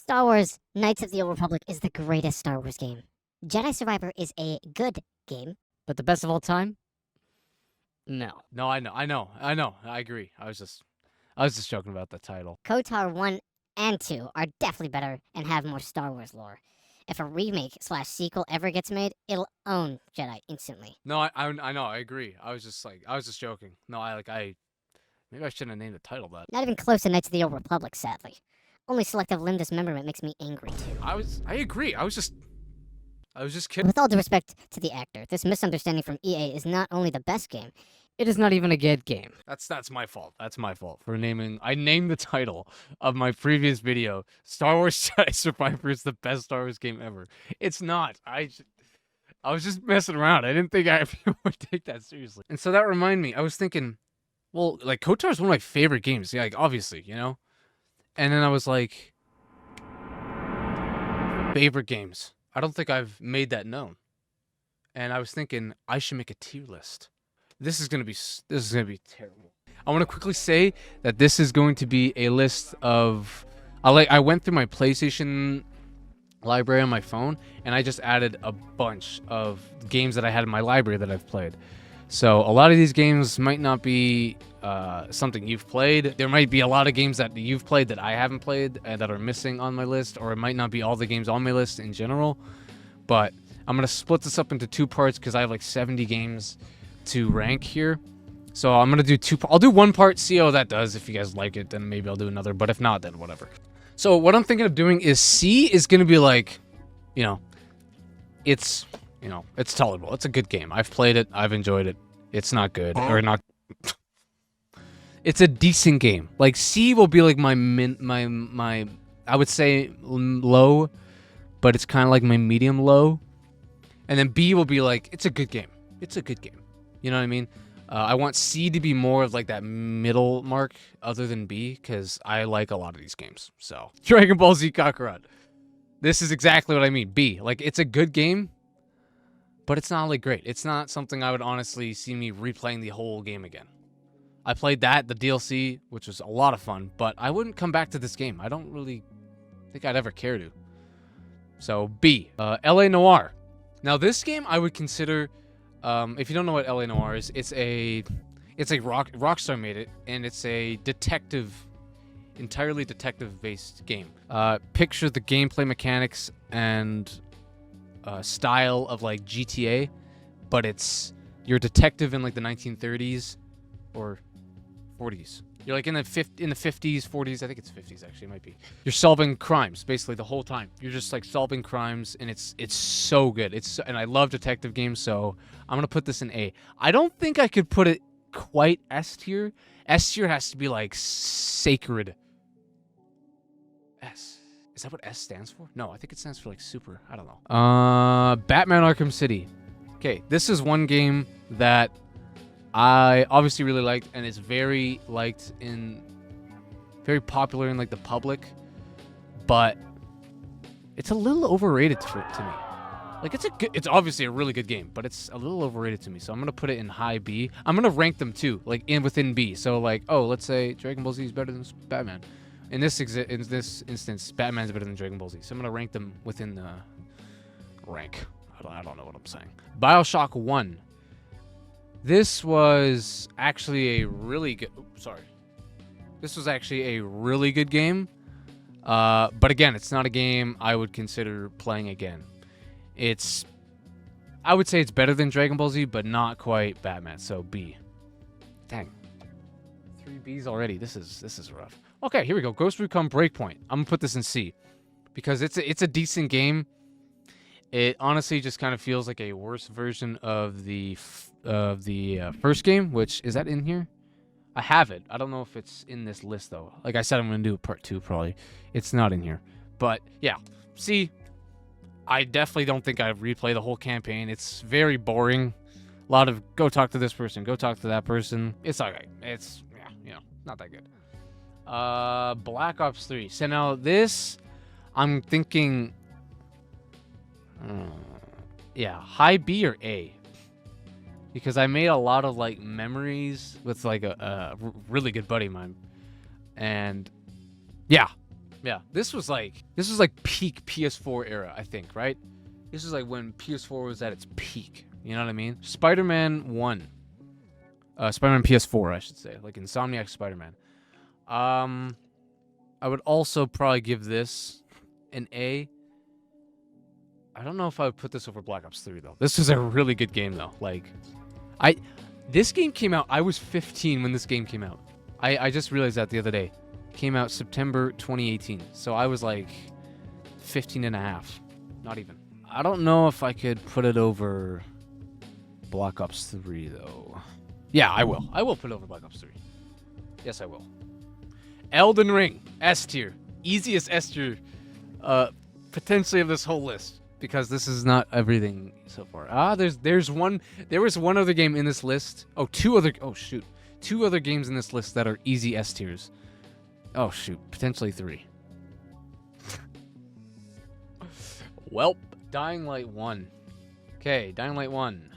Star Wars Knights of the Old Republic is the greatest Star Wars game. Jedi Survivor is a good game, but the best of all time? No. No, I know. I agree. I was just joking about the title. KOTOR 1 and 2 are definitely better and have more Star Wars lore. If a remake / sequel ever gets made, it'll own Jedi instantly. No, I know. I agree. I was just joking. No, maybe I shouldn't have named the title that. Not even close to Knights of the Old Republic, sadly. Only selective limb dismemberment makes me angry too. I agree. I was just kidding. With all due respect to the actor, this misunderstanding from EA is not only the best game, it is not even a good game. That's my fault. That's my fault for naming. I named the title of my previous video, Star Wars Jedi Survivor is the best Star Wars game ever. It's not. I was just messing around. I didn't think I would take that seriously. And so that reminded me. I was thinking, well, like KOTOR is one of my favorite games. Yeah, like obviously, you know. And then I was like, favorite games. I don't think I've made that known. And I was thinking I should make a tier list. This is gonna be terrible. I want to quickly say that this is going to be a list of. I went through my PlayStation library on my phone, and I just added a bunch of games that I had in my library that I've played. So a lot of these games might not be something you've played. There might be a lot of games that you've played that I haven't played and that are missing on my list, or it might not be all the games on my list in general. But I'm gonna split this up into two parts because I have like 70 games to rank here. So I'm gonna do I'll do one part, see how that does. If you guys like it, then maybe I'll do another. But if not, then whatever. So what I'm thinking of doing is C is gonna be like, it's tolerable. It's a good game. I've played it. I've enjoyed it. It's not good or not. It's a decent game. Like C will be like my I would say low, but it's kind of like my medium low. And then B will be like, it's a good game. It's a good game. You know what I mean? I want C to be more of like that middle mark other than B, because I like a lot of these games. So Dragon Ball Z Kakarot. This is exactly what I mean. B. Like, it's a good game, but it's not like great. It's not something I would honestly see me replaying the whole game again. I played the DLC, which was a lot of fun, but I wouldn't come back to this game. I don't really think I'd ever care to. So B. LA Noire. Now this game I would consider, if you don't know what LA Noire is, it's like Rockstar made it, and it's a entirely detective-based game. Picture the gameplay mechanics and style of like GTA, but you're a detective in like the 1930s or 40s. You're like in the 50s, 40s. I think it's 50s actually. It might be. You're solving crimes basically the whole time. You're just like solving crimes, and it's so good. And I love detective games, so I'm gonna put this in A. I don't think I could put it quite S tier. S tier has to be like sacred. S. Is that what S stands for? No, I think it stands for like super. I don't know. Batman Arkham City. Okay, this is one game that I obviously really liked, and it's very popular in like the public, but it's a little overrated to me. Like it's obviously a really good game, but it's a little overrated to me. So I'm gonna put it in high B. I'm gonna rank them too, like within B. So like, let's say Dragon Ball Z is better than Batman. In this instance, Batman's better than Dragon Ball Z. So I'm gonna rank them within the rank. I don't know what I'm saying. BioShock 1. This was actually a really good. This was actually a really good game. But again, it's not a game I would consider playing again. I would say it's better than Dragon Ball Z, but not quite Batman. So B. Dang. 3 Bs already. This is rough. Okay, here we go. Ghost Recon Breakpoint. I'm gonna put this in C because it's a decent game. It honestly just kind of feels like a worse version of the first game. Which is that in here? I have it. I don't know if it's in this list though. Like I said, I'm gonna do part 2 probably. It's not in here, but yeah. C. I definitely don't think I'd replay the whole campaign. It's very boring. A lot of go talk to this person, go talk to that person. It's okay. It's not that good. Black Ops 3. So now this, I'm thinking, high B or A, because I made a lot of like memories with like a really good buddy of mine, and yeah, Yeah, this was like peak PS4 era, I think, right? This is like when PS4 was at its peak. You know what I mean? Spider-Man 1. Spider-Man PS4, I should say. Like Insomniac Spider-Man. I would also probably give this an A. I don't know if I would put this over Black Ops 3 though. This is a really good game though. Like this game came out, I was 15 when this game came out. I just realized that the other day. Came out September 2018. So I was like 15 and a half. Not even. I don't know if I could put it over Black Ops 3 though. Yeah, I will. I will put it over Black Ops 3. Yes, I will. Elden Ring, S tier. Easiest S tier potentially of this whole list. Because this is not everything so far. There was one other game in this list. Two other games in this list that are easy S tiers. Oh shoot, potentially 3. Welp, Dying Light 1. Okay, Dying Light 1.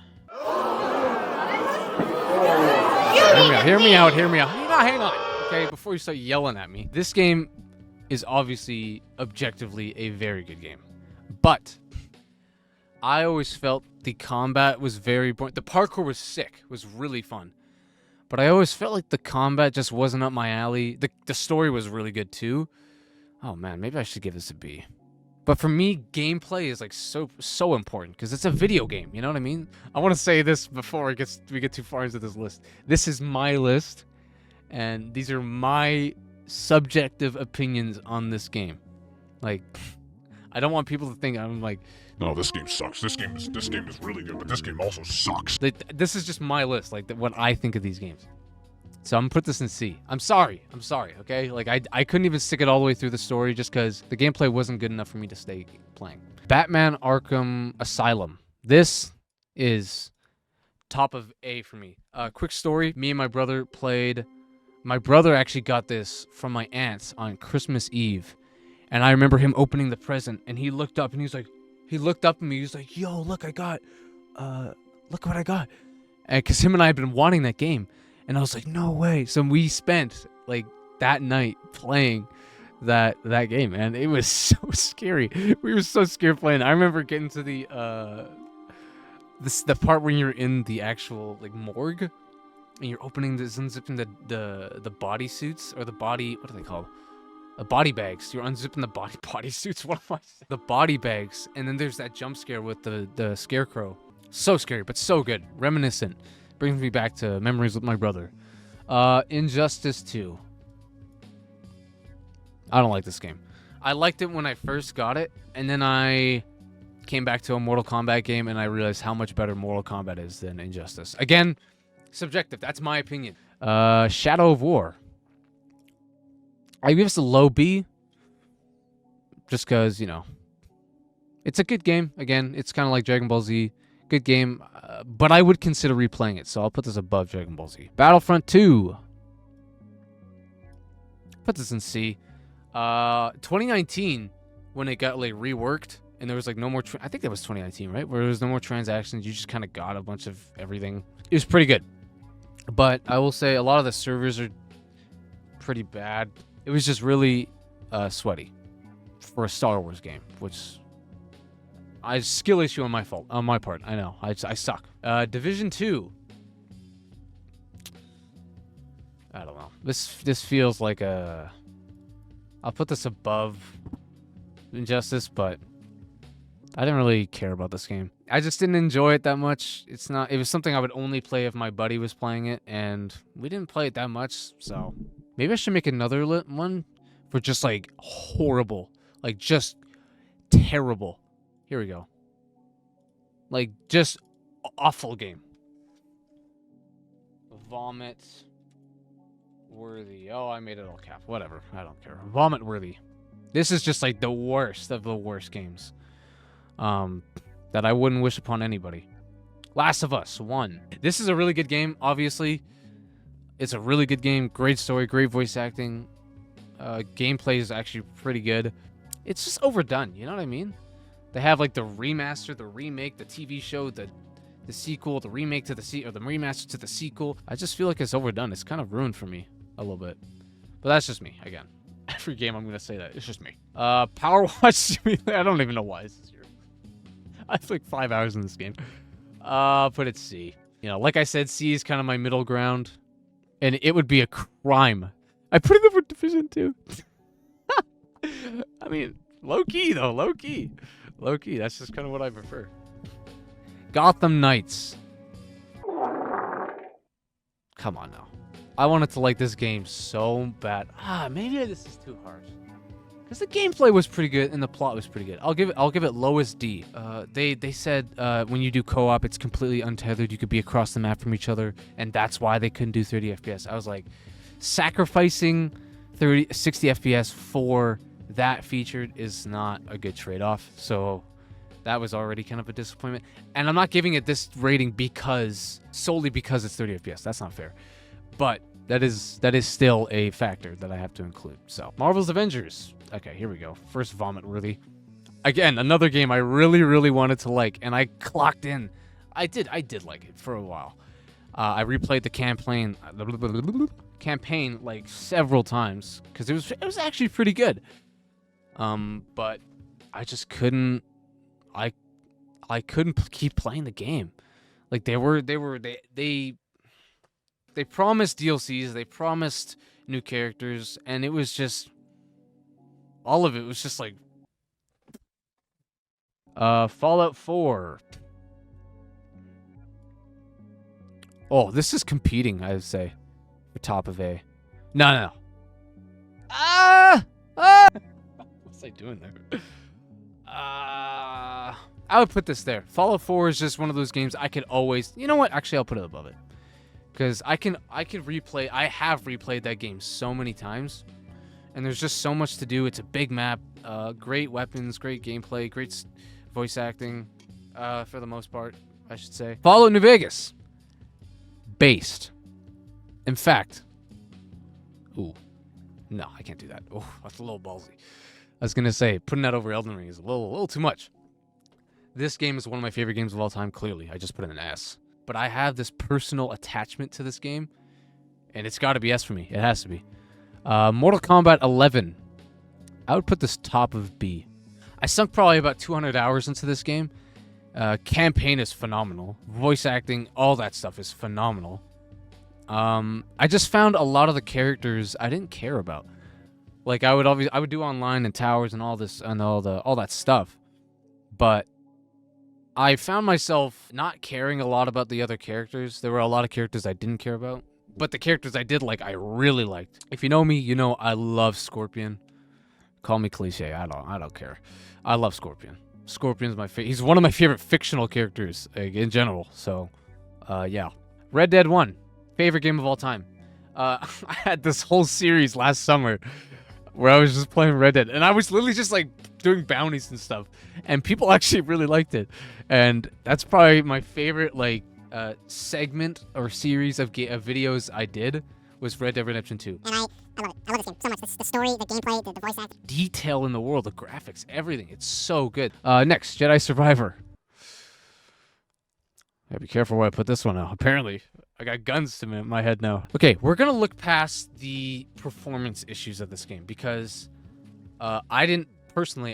Hear me out. Hang on. Okay, before you start yelling at me. This game is obviously objectively a very good game. But I always felt the combat was very boring. The parkour was sick. It was really fun. But I always felt like the combat just wasn't up my alley. The story was really good too. Oh man, maybe I should give this a B. But for me, gameplay is like so important because it's a video game. You know what I mean? I want to say this before we get too far into this list. This is my list, and these are my subjective opinions on this game. Like, I don't want people to think I'm like, no, this game sucks. This game is really good, but this game also sucks. This is just my list, like what I think of these games. So I'm gonna put this in C. I'm sorry, okay? Like I couldn't even stick it all the way through the story just because the gameplay wasn't good enough for me to stay playing. Batman Arkham Asylum. This is top of A for me. Quick story, me and my brother played. My brother actually got this from my aunts on Christmas Eve. And I remember him opening the present and he looked up and he looked up at me. He was like, yo, look what I got. And because him and I had been wanting that game. And I was like, no way. So we spent like that night playing that game, man. It was so scary. We were so scared playing. I remember getting to the part where you're in the actual like morgue and you're unzipping the body suits or what are they called? Body bags. You're unzipping the body suits. What am I saying? The body bags, and then there's that jump scare with the scarecrow. So scary, but so good. Reminiscent. Brings me back to memories with my brother. Injustice 2. I don't like this game. I liked it when I first got it, and then I came back to a Mortal Kombat game, and I realized how much better Mortal Kombat is than Injustice. Again, subjective. That's my opinion. Shadow of War. I give this a low B. Just because, it's a good game. Again, it's kind of like Dragon Ball Z. Good game. But I would consider replaying it, so I'll put this above Dragon Ball Z. Battlefront 2. Put this in C. 2019, when it got like reworked, and there was like no more... I think that was 2019, right? Where there was no more transactions. You just kind of got a bunch of everything. It was pretty good. But I will say a lot of the servers are pretty bad. It was just really sweaty for a Star Wars game, which... skill issue on my part. I know. I suck. Division 2. I don't know. This feels like a... I'll put this above Injustice, but I didn't really care about this game. I just didn't enjoy it that much. It was something I would only play if my buddy was playing it, and we didn't play it that much, so maybe I should make another one for just like horrible, like just terrible. Here we go. Like, just awful game. Vomit worthy. Oh, I made it all cap. Whatever. I don't care. Vomit worthy. This is just like the worst of the worst games. That I wouldn't wish upon anybody. Last of Us 1. This is a really good game, obviously. It's a really good game. Great story, great voice acting. Gameplay is actually pretty good. It's just overdone, you know what I mean? They have like the remaster, the remake, the TV show, the sequel, the remake to the remaster to the sequel. I just feel like it's overdone. It's kind of ruined for me a little bit. But that's just me, again. Every game I'm gonna say that. It's just me. Power Watch Simulator. I don't even know why this is here. I have like 5 hours in this game. Put it C. You know, like I said, C is kind of my middle ground, and it would be a crime. I put it over Division 2. I mean, low key though, low key. Low key. That's just kind of what I prefer. Gotham Knights. Come on now. I wanted to like this game so bad. Maybe this is too harsh. Because the gameplay was pretty good and the plot was pretty good. I'll give it lowest D. They said when you do co-op, it's completely untethered. You could be across the map from each other, and that's why they couldn't do 30 FPS. I was like, sacrificing 60 FPS for that feature is not a good trade-off. So that was already kind of a disappointment. And I'm not giving it this rating solely because it's 30 FPS. That's not fair. But that is still a factor that I have to include. So Marvel's Avengers. Okay, here we go. First vomit worthy. Again, another game I really, really wanted to like, and I clocked in. I did like it for a while. I replayed the campaign like several times because it was actually pretty good. But I just couldn't. I couldn't keep playing the game. Like they promised DLCs, they promised new characters, and it was just all of it was just like Fallout 4. Oh, this is competing, I would say, for top of A. No. What's I doing there? I would put this there. Fallout 4 is just one of those games I could always. You know what? Actually, I'll put it above it. Because I can replay. I have replayed that game so many times, and there's just so much to do. It's a big map, great weapons, great gameplay, great voice acting, for the most part, I should say. Fallout New Vegas, based. In fact, no, I can't do that. Oh, that's a little ballsy. I was gonna say putting that over Elden Ring is a little too much. This game is one of my favorite games of all time. Clearly, I just put in an S. But I have this personal attachment to this game, and it's got to be S for me. It has to be. Mortal Kombat 11. I would put this top of B. I sunk probably about 200 hours into this game. Campaign is phenomenal. Voice acting, all that stuff is phenomenal. I just found a lot of the characters I didn't care about. Like I would do online and towers and all this and all that stuff, but I found myself not caring a lot about the other characters. There were a lot of characters I didn't care about, but the characters I did like, I really liked. If you know me, you know I love Scorpion. Call me cliche. I don't care. I love Scorpion. Scorpion's my favorite. He's one of my favorite fictional characters in general. So, yeah. Red Dead 1, favorite game of all time. I had this whole series last summer where I was just playing Red Dead, and I was literally just like doing bounties and stuff, and people actually really liked it. And that's probably my favorite like segment or series of videos I did was Red Dead Redemption 2. And I love it. I love this game so much. The story, the gameplay, the voice acting. Detail in the world, the graphics, everything. It's so good. Next, Jedi Survivor. Gotta be careful where I put this one now. Apparently, I got guns to my head now. Okay, we're gonna look past the performance issues of this game because I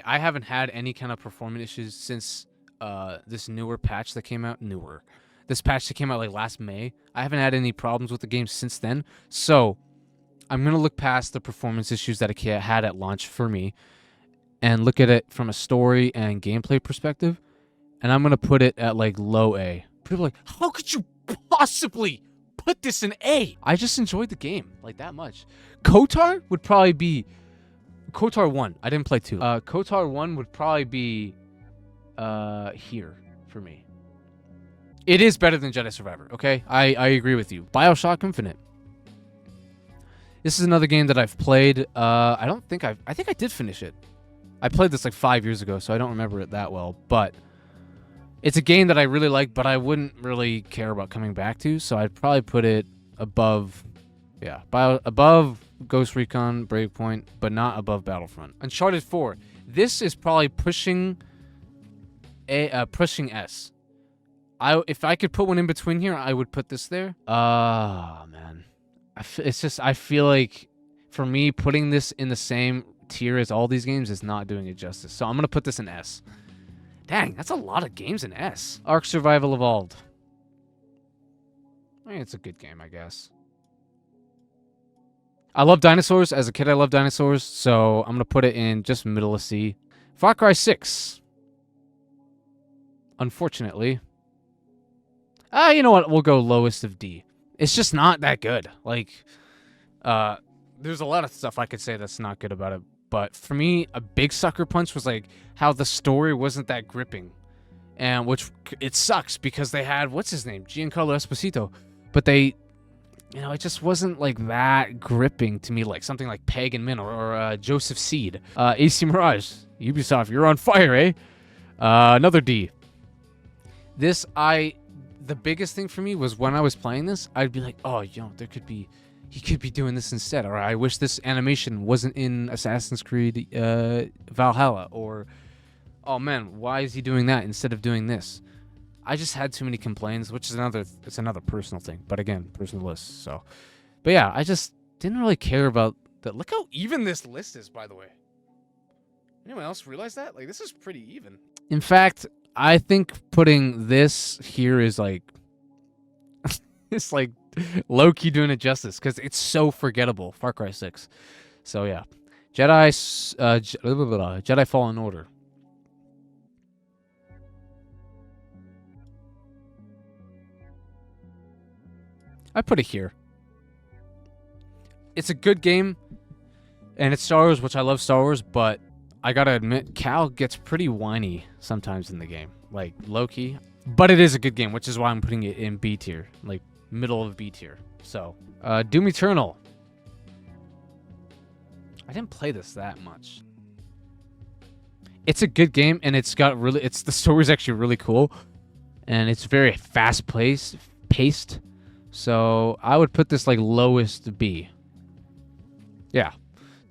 haven't had any kind of performance issues since this newer patch that came out. This patch that came out like last May. I haven't had any problems with the game since then. So I'm gonna look past the performance issues that it had at launch for me and look at it from a story and gameplay perspective. And I'm gonna put it at like low A. People are like, how could you possibly put this in A? I just enjoyed the game like that much. KOTOR would probably be KOTOR 1. I didn't play 2. KOTOR 1 would probably be here for me. It is better than Jedi Survivor, okay? I agree with you. BioShock Infinite. This is another game that I've played. I think I did finish it. I played this like 5 years ago, so I don't remember it that well, but it's a game that I really like, but I wouldn't really care about coming back to, so I'd probably put it above, above Ghost Recon, Breakpoint, but not above Battlefront. Uncharted 4. This is probably pushing S. If I could put one in between here, I would put this there. Man. I feel like for me, putting this in the same tier as all these games is not doing it justice. So I'm going to put this in S. Dang, that's a lot of games in S. Ark Survival Evolved. I mean, it's a good game, I guess. I love dinosaurs. As a kid, I loved dinosaurs. So I'm going to put it in just middle of C. Far Cry 6. Unfortunately. You know what? We'll go lowest of D. It's just not that good. Like, there's a lot of stuff I could say that's not good about it. But for me, a big sucker punch was like how the story wasn't that gripping. And which, it sucks because they had, what's his name? Giancarlo Esposito. But they, you know, it just wasn't like that gripping to me, like something like Pagan Min or Joseph Seed. AC Mirage. Ubisoft, you're on fire, eh? Another D. The biggest thing for me was when I was playing this, I'd be like, oh, you know, he could be doing this instead. Or I wish this animation wasn't in Assassin's Creed Valhalla. Or, oh man, why is he doing that instead of doing this? I just had too many complaints, which is another personal thing. But again, personal list. So, but yeah, I just didn't really care about that. Look how even this list is, by the way. Anyone else realize that? Like, this is pretty even. In fact, I think putting this here is like, it's like low-key doing it justice because it's so forgettable. Far Cry 6. So yeah, Jedi Fallen Order. I put it here. It's a good game, and it's Star Wars, which I love Star Wars, but I gotta admit, Cal gets pretty whiny sometimes in the game, like low-key. But it is a good game, which is why I'm putting it in B tier, like middle of B tier. So, Doom Eternal. I didn't play this that much. It's a good game, and the story's actually really cool, and it's very fast-paced. So I would put this like lowest B. Yeah,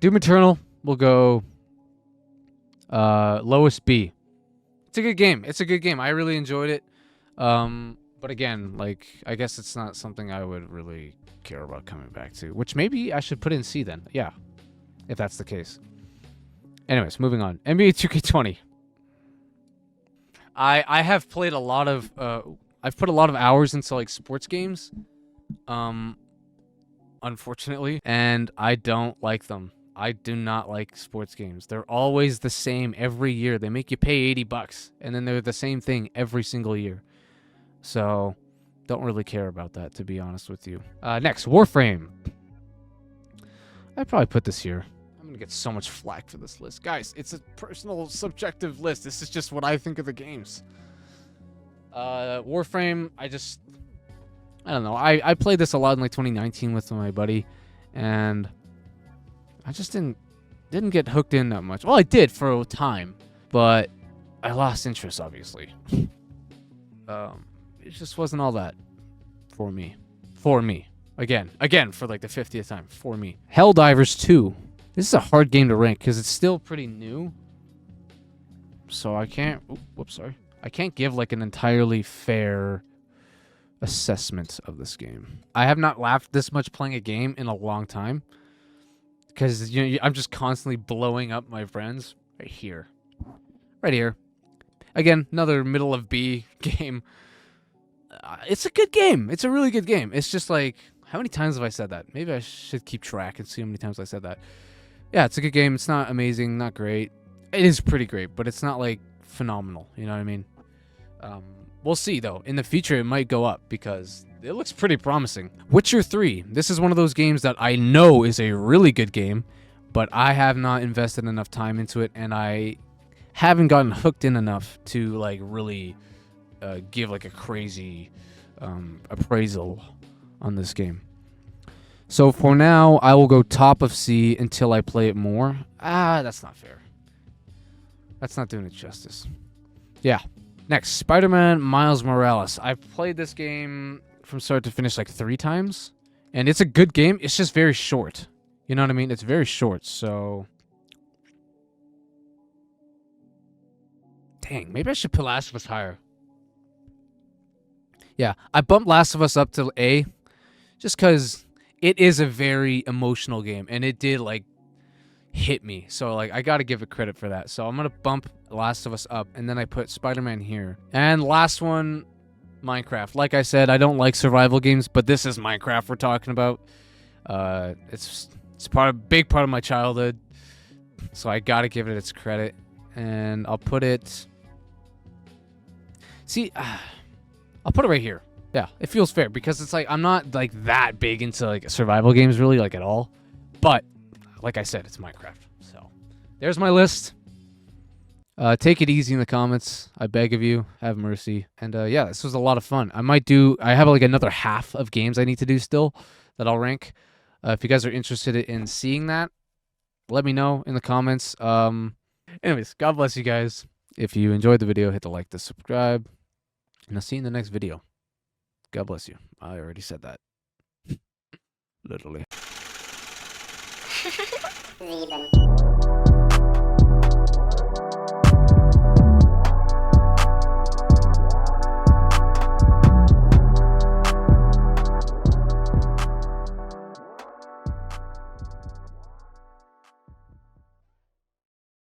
Doom Eternal will go lowest B. It's a good game. I really enjoyed it. But again, like, I guess it's not something I would really care about coming back to, which maybe I should put in C then. Yeah, if that's the case. Anyways, moving on. NBA 2K20. I have played a lot of I've put a lot of hours into like sports games. Unfortunately, and I don't like them. I do not like sports games. They're always the same every year. They make you pay $80, and then they're the same thing every single year. So, don't really care about that, to be honest with you. Next, Warframe. I'd probably put this here. I'm going to get so much flack for this list. Guys, it's a personal, subjective list. This is just what I think of the games. Warframe, I don't know. I played this a lot in like 2019 with my buddy, and I just didn't get hooked in that much. Well, I did for a time, but I lost interest, obviously. It just wasn't all that for me. Again, for like the 50th time, for me. Helldivers 2. This is a hard game to rank because it's still pretty new. So I can't... sorry. I can't give like an entirely fair assessment of this game. I have not laughed this much playing a game in a long time. Because I'm just constantly blowing up my friends. Right here. Again, another middle of B game. It's a good game. It's a really good game. It's just like, how many times have I said that? Maybe I should keep track and see how many times I said that. Yeah, it's a good game. It's not amazing, not great. It is pretty great, but it's not like phenomenal. You know what I mean? We'll see, though. In the future, it might go up because it looks pretty promising. Witcher 3. This is one of those games that I know is a really good game, but I have not invested enough time into it, and I haven't gotten hooked in enough to like really give like a crazy appraisal on this game. So for now, I will go top of C until I play it more. That's not fair. That's not doing it justice. Yeah. Next, Spider-Man Miles Morales. I've played this game from start to finish like 3 times, and it's a good game. It's just very short. You know what I mean? It's very short, so... Dang, maybe I should put Last of Us higher. Yeah, I bumped Last of Us up to A, just because it is a very emotional game, and it did like hit me. So like I gotta give it credit for that. So I'm gonna bump Last of Us up, and then I put Spider-Man here. And last one, Minecraft. Like I said, I don't like survival games, but this is Minecraft we're talking about. It's big part of my childhood, so I gotta give it its credit. And I'll put it. See, I'll put it right here. Yeah, it feels fair because it's like I'm not like that big into like survival games really like at all, but like I said, it's Minecraft. So there's my list. Take it easy in the comments. I beg of you. Have mercy. And yeah, this was a lot of fun. I have like another half of games I need to do still that I'll rank. If you guys are interested in seeing that, let me know in the comments. Anyways, God bless you guys. If you enjoyed the video, hit the like, the subscribe, and I'll see you in the next video. God bless you. I already said that. Literally. Sieben.